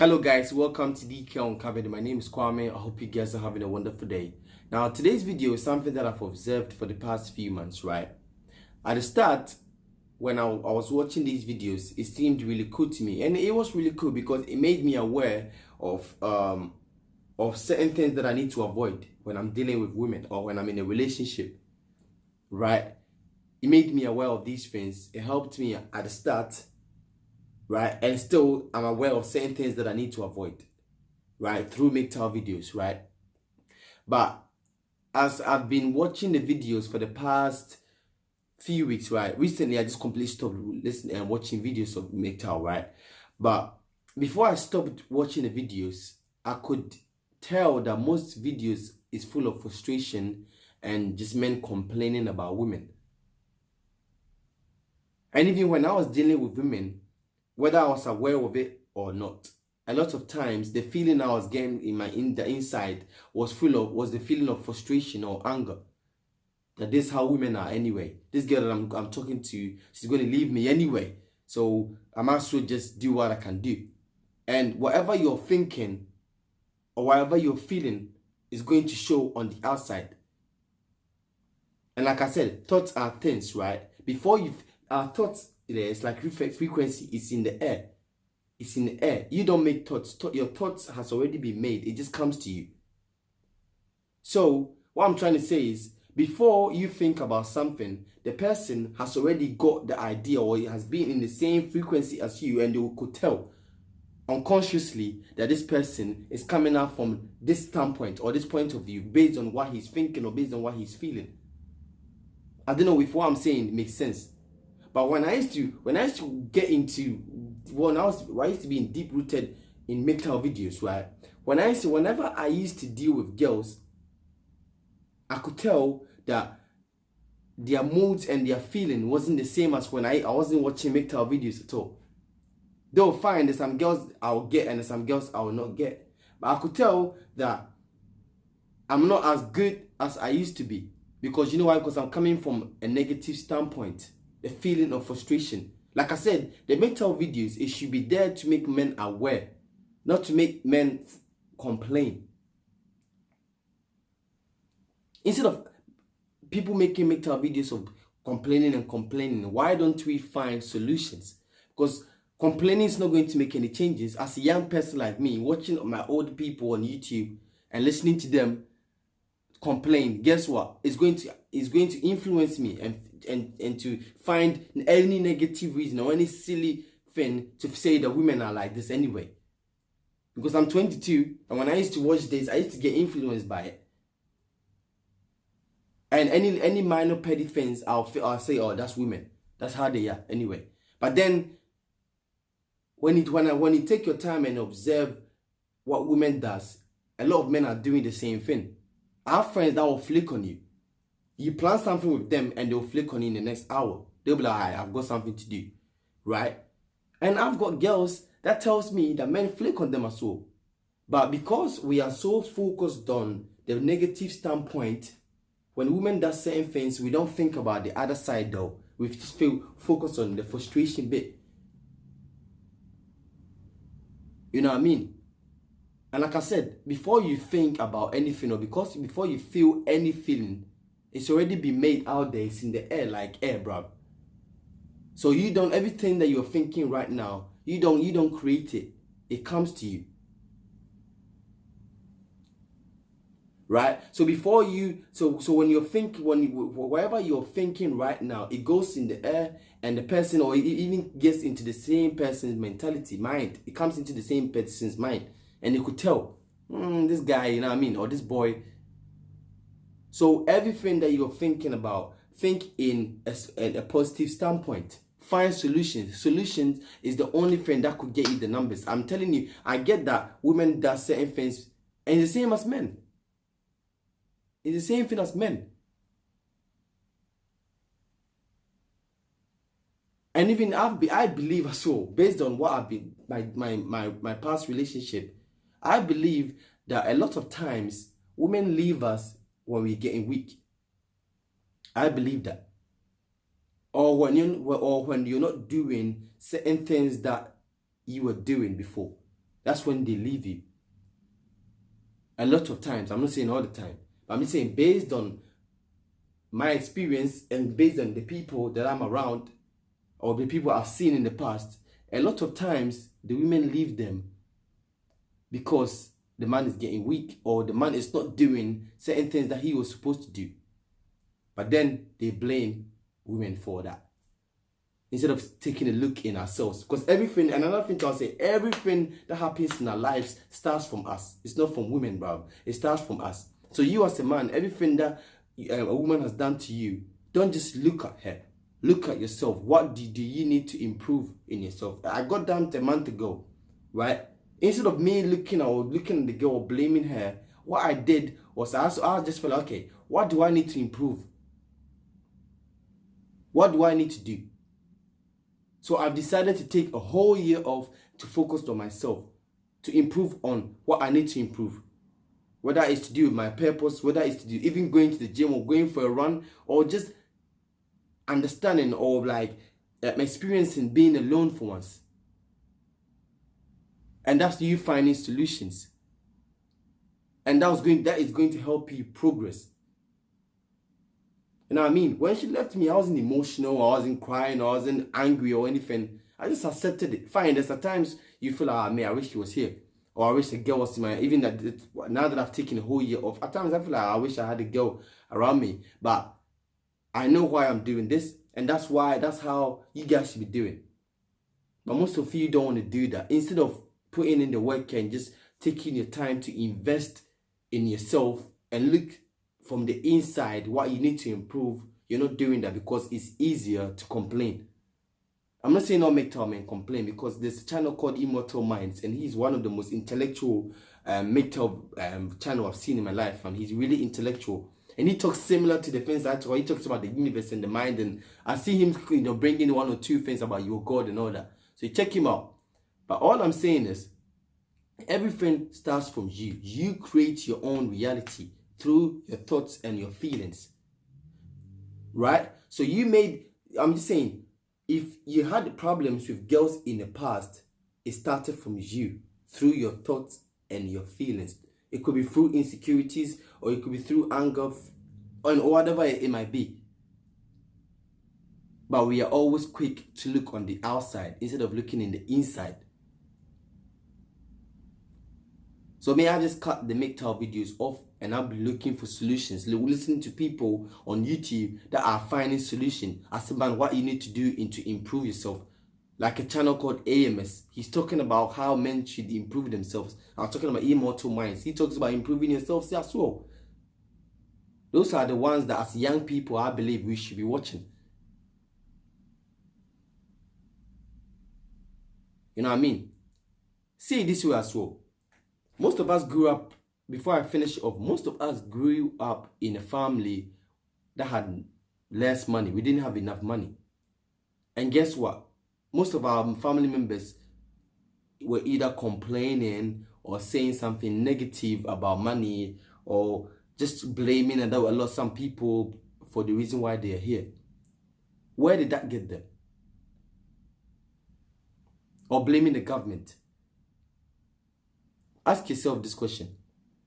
Hello guys, welcome to DK Uncovered. My name is Kwame. I hope you guys are having a wonderful day. Now today's video is something that I've observed for the past few months, right? At the start, when I was watching these videos, it seemed really cool to me, and it was really cool because it made me aware of certain things that I need to avoid when I'm dealing with women or when I'm in a relationship, right? It made me aware of these things. It helped me at the start, right? And still, I'm aware of certain things that I need to avoid, right? Through Mgtow videos, right? But as I've been watching the videos for the past few weeks, right? Recently, I just completely stopped listening and watching videos of Mgtow, right? But before I stopped watching the videos, I could tell that most videos is full of frustration and just men complaining about women. And even when I was dealing with women, whether I was aware of it or not, a lot of times the feeling I was getting in the inside was the feeling of frustration or anger. That this is how women are anyway. This girl that I'm talking to, she's going to leave me anyway. So I might as well just do what I can do. And whatever you're thinking or whatever you're feeling is going to show on the outside. And like I said, thoughts are things, right? Our thoughts, it's like frequency, it's in the air. It's in the air. You don't make thoughts. Your thoughts has already been made. It just comes to you. So what I'm trying to say is, before you think about something, the person has already got the idea or has been in the same frequency as you, and you could tell unconsciously that this person is coming out from this standpoint or this point of view based on what he's thinking or based on what he's feeling. I don't know if what I'm saying makes sense. But when I used to get into, I used to be deep-rooted in Mgtow videos, right? Whenever I used to deal with girls, I could tell that their moods and their feeling wasn't the same as when I wasn't watching Mgtow videos at all. They'll find there's some girls I'll get and there's some girls I will not get. But I could tell that I'm not as good as I used to be. Because you know why? Because I'm coming from a negative standpoint. The feeling of frustration. Like I said, the Mgtow videos, it should be there to make men aware, not to make men complain. Instead of people making Mgtow videos of complaining, why don't we find solutions? Because complaining is not going to make any changes. As a young person like me, watching my old people on YouTube and listening to them complain, guess what? It's going to influence me and to find any negative reason or any silly thing to say that women are like this anyway. Because I'm 22, and when I used to watch this, I used to get influenced by it. And any minor petty things, I'll say, oh, that's women. That's how they are anyway. But then when you take your time and observe what women does, a lot of men are doing the same thing. I have friends that will flick on you. You plan something with them and they'll flick on you in the next hour. They'll be like, "Hi, I've got something to do." Right? And I've got girls that tells me that men flick on them as well. But because we are so focused on the negative standpoint, when women does certain things, we don't think about the other side though. We just feel focused on the frustration bit. You know what I mean? And like I said, before you think about anything or before you feel any feeling, it's already been made out there. It's in the air like air, bro. So everything that you're thinking right now, you don't create it. It comes to you. Right? So whatever you're thinking right now, it goes in the air, and the person, or it even gets into the same person's mentality, mind. It comes into the same person's mind. And you could tell, this guy, you know what I mean, or this boy. So everything that you're thinking about, think in a positive standpoint. Find solutions. Solutions is the only thing that could get you the numbers. I'm telling you, I get that women do certain things, and it's the same as men. It's the same thing as men. And even I believe as well, based on what I've been, my past relationship, I believe that a lot of times women leave us when we're getting weak. I believe that. Or when you're not doing certain things that you were doing before. That's when they leave you. A lot of times, I'm not saying all the time, but I'm just saying based on my experience and based on the people that I'm around or the people I've seen in the past, a lot of times the women leave them because the man is getting weak or the man is not doing certain things that he was supposed to do. But then they blame women for that instead of taking a look in ourselves. Because everything, and another thing I'll say, everything that happens in our lives starts from us. It's not from women, bro. It starts from us. So you as a man, everything that a woman has done to you, don't just look at her. Look at yourself. What do you need to improve in yourself? I got dumped a month ago, right? Instead of me looking at the girl or blaming her, what I did was I just felt, okay, what do I need to improve? What do I need to do? So I've decided to take a whole year off to focus on myself, to improve on what I need to improve. Whether it's to do with my purpose, whether it's to do even going to the gym or going for a run, or just understanding or like experiencing being alone for once. And that's you finding solutions. And that is going to help you progress. You know what I mean? When she left me, I wasn't emotional, I wasn't crying, I wasn't angry or anything. I just accepted it. Fine, there's at times you feel like, man, I wish she was here. Or I wish the girl was in my, even that now that I've taken a whole year off, at times I feel like I wish I had a girl around me. But I know why I'm doing this, and that's how you guys should be doing. But most of you don't want to do that. Instead of putting in the work and just taking your time to invest in yourself and look from the inside what you need to improve, you're not doing that because it's easier to complain. I'm not saying all Mgtow men complain, because there's a channel called Immortal Minds, and he's one of the most intellectual Mgtow channel I've seen in my life, and he's really intellectual. And he talks similar to the things that he talks about the universe and the mind, and I see him, bringing one or two things about your God and all that. So you check him out. But all I'm saying is, everything starts from you. You create your own reality through your thoughts and your feelings, right? So I'm just saying, if you had problems with girls in the past, it started from you, through your thoughts and your feelings. It could be through insecurities, or it could be through anger, or whatever it might be. But we are always quick to look on the outside instead of looking in the inside. So may I just cut the Mgtow videos off, and I'll be looking for solutions, listening to people on YouTube that are finding solutions as about what you need to do to improve yourself. Like a channel called AMS, he's talking about how men should improve themselves. I'm talking about Immortal Minds. He talks about improving yourself as well. Those are the ones that as young people, I believe we should be watching. You know what I mean? See it this way as well. Most of us grew up, before I finish off, most of us grew up in a family that had less money. We didn't have enough money. And guess what? Most of our family members were either complaining or saying something negative about money, or just blaming some people for the reason why they are here. Where did that get them? Or blaming the government. Ask yourself this question.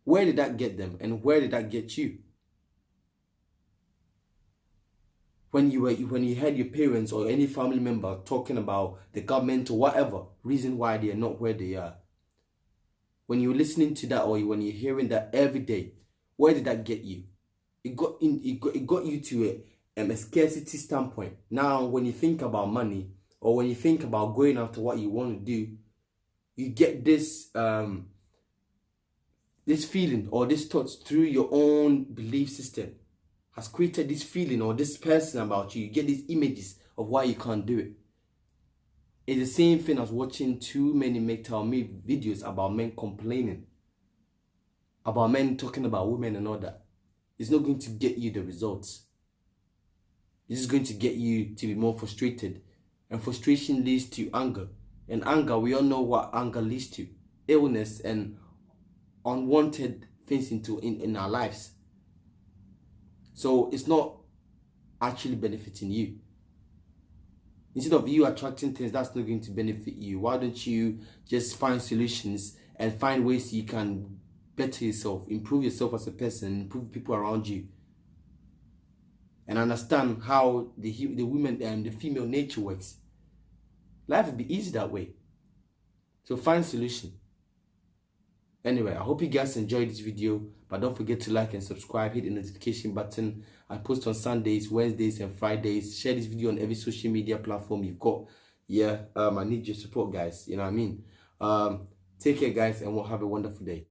Where did that get them, and where did that get you? When you heard your parents or any family member talking about the government or whatever reason why they are not where they are, when you're listening to that, or when you're hearing that every day, where did that get you? It got you to a scarcity standpoint. Now, when you think about money, or when you think about going after what you want to do, you get this this feeling or this thoughts through your own belief system has created this feeling or this person about you. You get these images of why you can't do it. It's the same thing as watching too many Mgtow videos about men complaining, about men talking about women and all that. It's not going to get you the results. It's just going to get you to be more frustrated. And frustration leads to anger. And anger, we all know what anger leads to. Illness and unwanted things in our lives. So it's not actually benefiting you. Instead of you attracting things that's not going to benefit you, why don't you just find solutions and find ways you can better yourself, improve yourself as a person, improve people around you, and understand how the women and the female nature works. Life would be easy that way. So find solution. Anyway, I hope you guys enjoyed this video, but don't forget to like and subscribe, hit the notification button. I post on Sundays, Wednesdays, and Fridays. Share this video on every social media platform you've got. Yeah, I need your support, guys. You know what I mean? Take care, guys, and we'll have a wonderful day.